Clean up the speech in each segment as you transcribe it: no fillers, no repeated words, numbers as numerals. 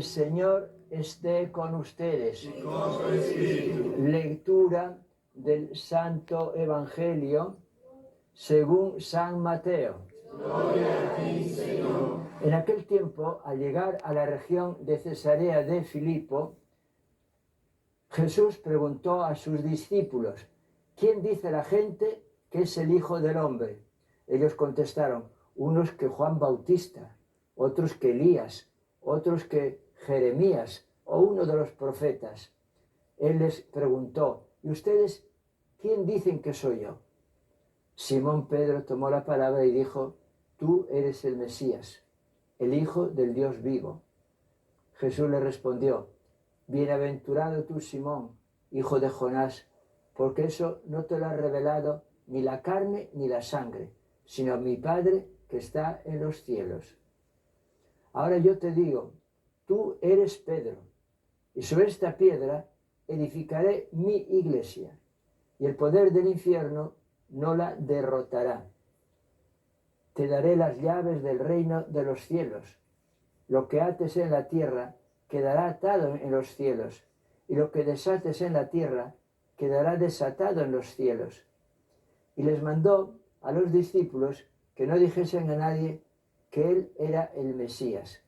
Señor esté con ustedes. Y con su espíritu. Lectura del Santo Evangelio según San Mateo. Gloria a ti, Señor. En aquel tiempo, al llegar a la región de Cesarea de Filipo, Jesús preguntó a sus discípulos: ¿quién dice la gente que es el Hijo del Hombre? Ellos contestaron: unos que Juan Bautista, otros que Elías, otros que Jeremías o uno de los profetas. Él les preguntó: ¿y ustedes quién dicen que soy yo? Simón Pedro tomó la palabra y dijo: tú eres el Mesías, el Hijo del Dios vivo. Jesús le respondió: bienaventurado tú, Simón, hijo de Jonás, porque eso no te lo ha revelado ni la carne ni la sangre, sino mi Padre que está en los cielos. Ahora yo te digo, tú eres Pedro, y sobre esta piedra edificaré mi iglesia, y el poder del infierno no la derrotará. Te daré las llaves del reino de los cielos. Lo que ates en la tierra quedará atado en los cielos, y lo que desates en la tierra quedará desatado en los cielos. Y les mandó a los discípulos que no dijesen a nadie que él era el Mesías.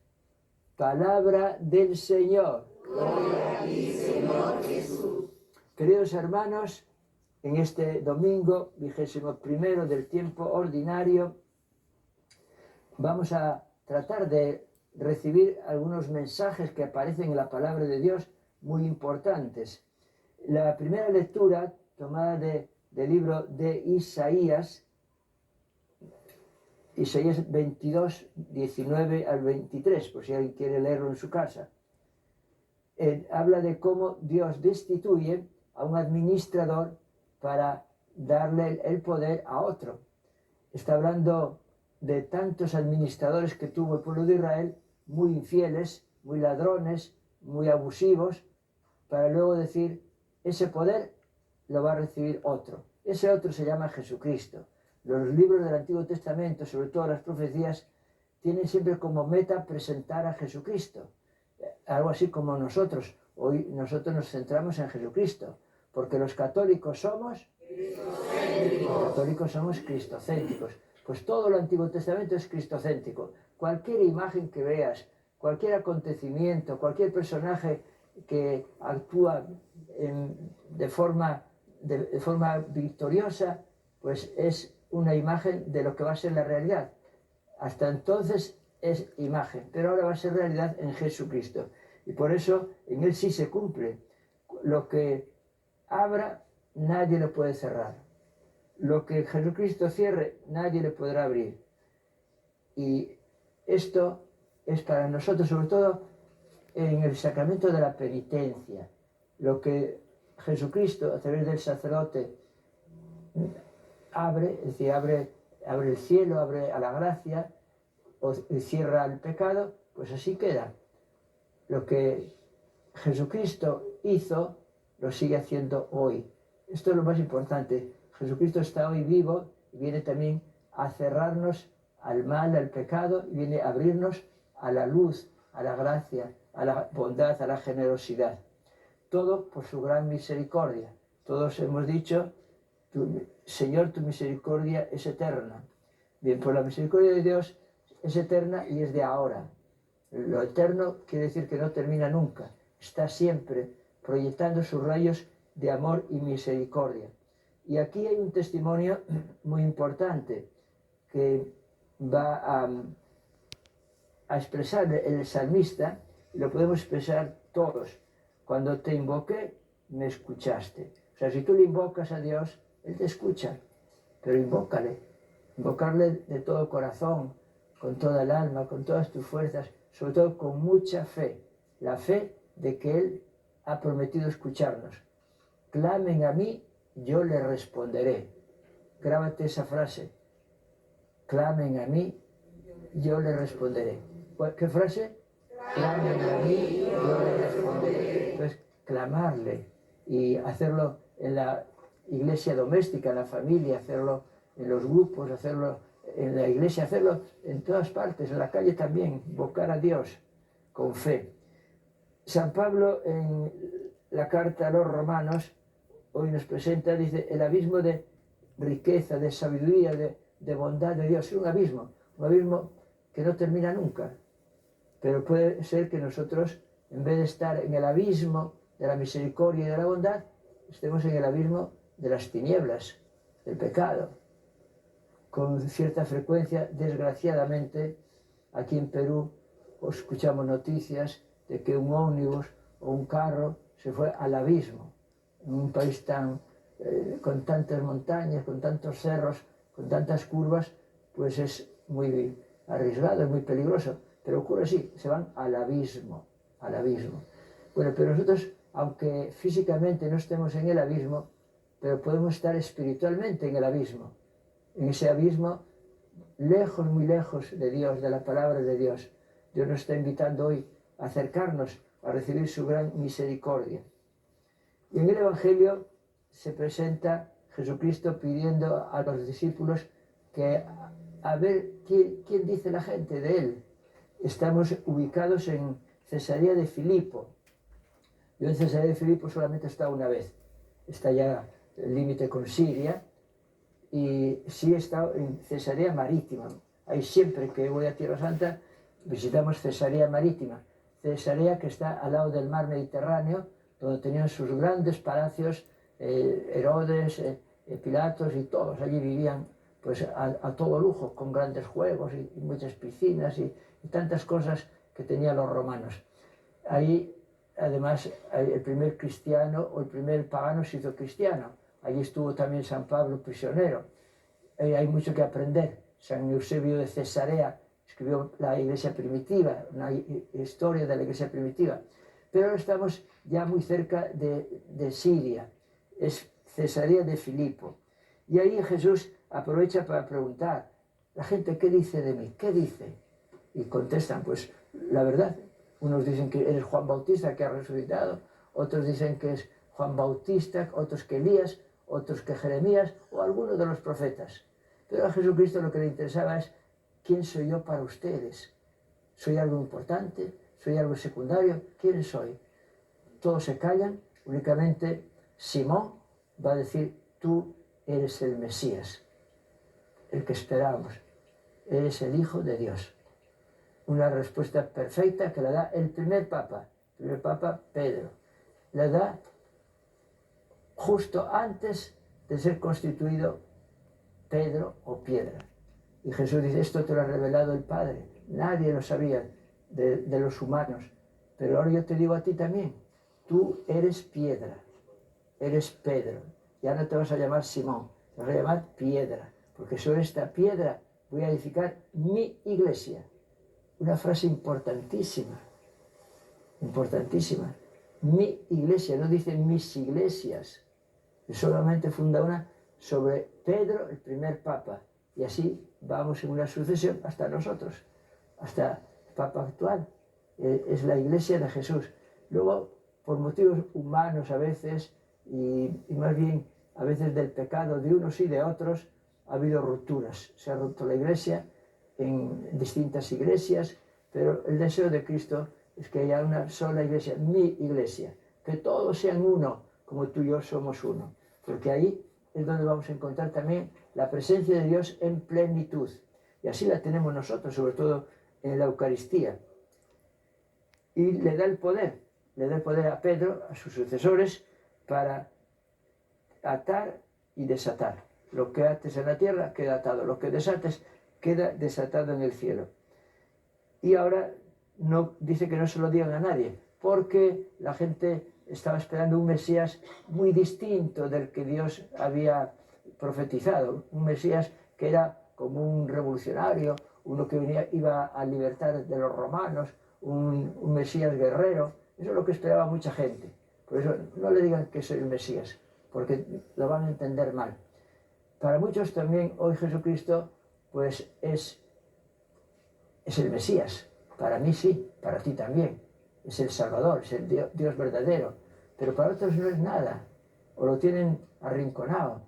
Palabra del Señor. Gloria a ti, Señor Jesús. Queridos hermanos, en este domingo 21 del tiempo ordinario, vamos a tratar de recibir algunos mensajes que aparecen en la palabra de Dios muy importantes. La primera lectura, tomada del libro de Isaías 22, 19 al 23, por si alguien quiere leerlo en su casa. Habla de cómo Dios destituye a un administrador para darle el poder a otro. Está hablando de tantos administradores que tuvo el pueblo de Israel, muy infieles, muy ladrones, muy abusivos, para luego decir: ese poder lo va a recibir otro. Ese otro se llama Jesucristo. Los libros del Antiguo Testamento, sobre todo las profecías, tienen siempre como meta presentar a Jesucristo. Algo así como nosotros. Hoy nosotros nos centramos en Jesucristo, porque los católicos somos cristocéntricos. Pues todo el Antiguo Testamento es cristocéntrico. Cualquier imagen que veas, cualquier acontecimiento, cualquier personaje que actúa de forma victoriosa, pues es una imagen de lo que va a ser la realidad. Hasta entonces es imagen, pero ahora va a ser realidad en Jesucristo. Y por eso en Él sí se cumple. Lo que abra, nadie lo puede cerrar. Lo que Jesucristo cierre, nadie le podrá abrir. Y esto es para nosotros, sobre todo en el sacramento de la penitencia. Lo que Jesucristo, a través del sacerdote, abre, es decir, abre el cielo, abre a la gracia, o cierra el pecado, pues así queda. Lo que Jesucristo hizo, lo sigue haciendo hoy. Esto es lo más importante. Jesucristo está hoy vivo y viene también a cerrarnos al mal, al pecado, y viene a abrirnos a la luz, a la gracia, a la bondad, a la generosidad. Todo por su gran misericordia. Todos hemos dicho: Señor, tu misericordia es eterna. Bien, pues la misericordia de Dios es eterna y es de ahora. Lo eterno quiere decir que no termina nunca. Está siempre proyectando sus rayos de amor y misericordia. Y aquí hay un testimonio muy importante que va a expresar el salmista, y lo podemos expresar todos. Cuando te invoqué, me escuchaste. O sea, si tú le invocas a Dios, Él te escucha, pero invocarle de todo corazón, con toda el alma, con todas tus fuerzas, sobre todo con mucha fe, la fe de que Él ha prometido escucharnos. Clamen a mí, yo les responderé. Grábate esa frase. Clamen a mí, yo les responderé. ¿Qué frase? Clamen a mí, yo les responderé. Entonces, clamarle y hacerlo en la iglesia doméstica, en la familia, hacerlo en los grupos, hacerlo en la iglesia, hacerlo en todas partes, en la calle también, invocar a Dios con fe. San Pablo en la carta a los romanos hoy nos presenta, dice, el abismo de riqueza, de sabiduría, de bondad de Dios. Es un abismo que no termina nunca. Pero puede ser que nosotros, en vez de estar en el abismo de la misericordia y de la bondad, estemos en el abismo de las tinieblas, del pecado. Con cierta frecuencia, desgraciadamente, aquí en Perú, escuchamos noticias de que un ómnibus o un carro se fue al abismo, en un país con tantas montañas, con tantos cerros, con tantas curvas, pues es muy arriesgado, es muy peligroso. Pero ocurre así, se van al abismo, al abismo. Bueno, pero nosotros, aunque físicamente no estemos en el abismo, pero podemos estar espiritualmente en el abismo. En ese abismo, lejos, muy lejos de Dios, de la palabra de Dios. Dios nos está invitando hoy a acercarnos a recibir su gran misericordia. Y en el Evangelio se presenta Jesucristo pidiendo a los discípulos que a ver quién dice la gente de él. Estamos ubicados en Cesarea de Filipo. Yo en Cesarea de Filipo solamente he estado una vez. Está ya el límite con Siria. Y sí he estado en Cesarea Marítima. Ahí siempre que voy a Tierra Santa visitamos Cesarea Marítima. Cesarea que está al lado del mar Mediterráneo, donde tenían sus grandes palacios, Herodes, Pilatos y todos allí vivían pues a todo lujo, con grandes juegos y muchas piscinas y tantas cosas que tenían los romanos. Ahí, además, el primer cristiano o el primer pagano se hizo cristiano. Allí estuvo también San Pablo prisionero. Hay mucho que aprender. San Eusebio de Cesarea escribió la iglesia primitiva, una historia de la iglesia primitiva. Pero ahora estamos ya muy cerca de Siria. Es Cesarea de Filipo. Y ahí Jesús aprovecha para preguntar, la gente, ¿qué dice de mí? ¿Qué dice? Y contestan, pues, la verdad. Unos dicen que eres Juan Bautista, que ha resucitado. Otros dicen que es Juan Bautista, otros que Elías, otros que Jeremías o alguno de los profetas. Pero a Jesucristo lo que le interesaba es, ¿quién soy yo para ustedes? ¿Soy algo importante? ¿Soy algo secundario? ¿Quién soy? Todos se callan, únicamente Simón va a decir, tú eres el Mesías, el que esperábamos, eres el Hijo de Dios. Una respuesta perfecta que la da el primer Papa Pedro. La da justo antes de ser constituido Pedro o Piedra. Y Jesús dice, esto te lo ha revelado el Padre. Nadie lo sabía de los humanos. Pero ahora yo te digo a ti también, tú eres piedra, eres Pedro. Ya no te vas a llamar Simón, te vas a llamar Piedra. Porque sobre esta piedra voy a edificar mi iglesia. Una frase importantísima, importantísima. Mi iglesia, no dice mis iglesias. Solamente funda una sobre Pedro, el primer papa. Y así vamos en una sucesión hasta nosotros, hasta el papa actual. Es la iglesia de Jesús. Luego, por motivos humanos a veces, y más bien a veces del pecado de unos y de otros, ha habido rupturas. Se ha roto la iglesia en distintas iglesias, pero el deseo de Cristo es que haya una sola iglesia, mi iglesia, que todos sean uno, como tú y yo somos uno, porque ahí es donde vamos a encontrar también la presencia de Dios en plenitud, y así la tenemos nosotros, sobre todo en la Eucaristía. Y le da el poder a Pedro, a sus sucesores, para atar y desatar. Lo que ates en la tierra queda atado, lo que desates queda desatado en el cielo. Y ahora no, dice que no se lo digan a nadie, porque la gente estaba esperando un Mesías muy distinto del que Dios había profetizado, un Mesías que era como un revolucionario, uno que iba a libertar de los romanos, un Mesías guerrero. Eso es lo que esperaba mucha gente. Por eso no le digan que soy el Mesías, porque lo van a entender mal. Para muchos también hoy Jesucristo pues es el Mesías. Para mí sí, para ti también. Es el Salvador, es el Dios verdadero. Pero para otros no es nada, o lo tienen arrinconado.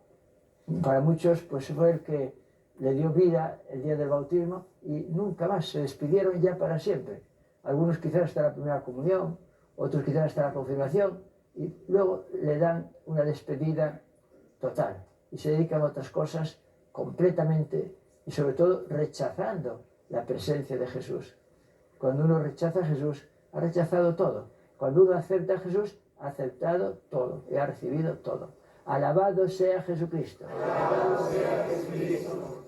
Para muchos pues fue el que le dio vida el día del bautismo y nunca más, se despidieron ya para siempre. Algunos quizás hasta la primera comunión, otros quizás hasta la confirmación, y luego le dan una despedida total y se dedican a otras cosas completamente y sobre todo rechazando la presencia de Jesús. Cuando uno rechaza a Jesús, ha rechazado todo. Cuando uno acepta a Jesús, ha aceptado todo y ha recibido todo. Alabado sea Jesucristo. Alabado sea Jesucristo.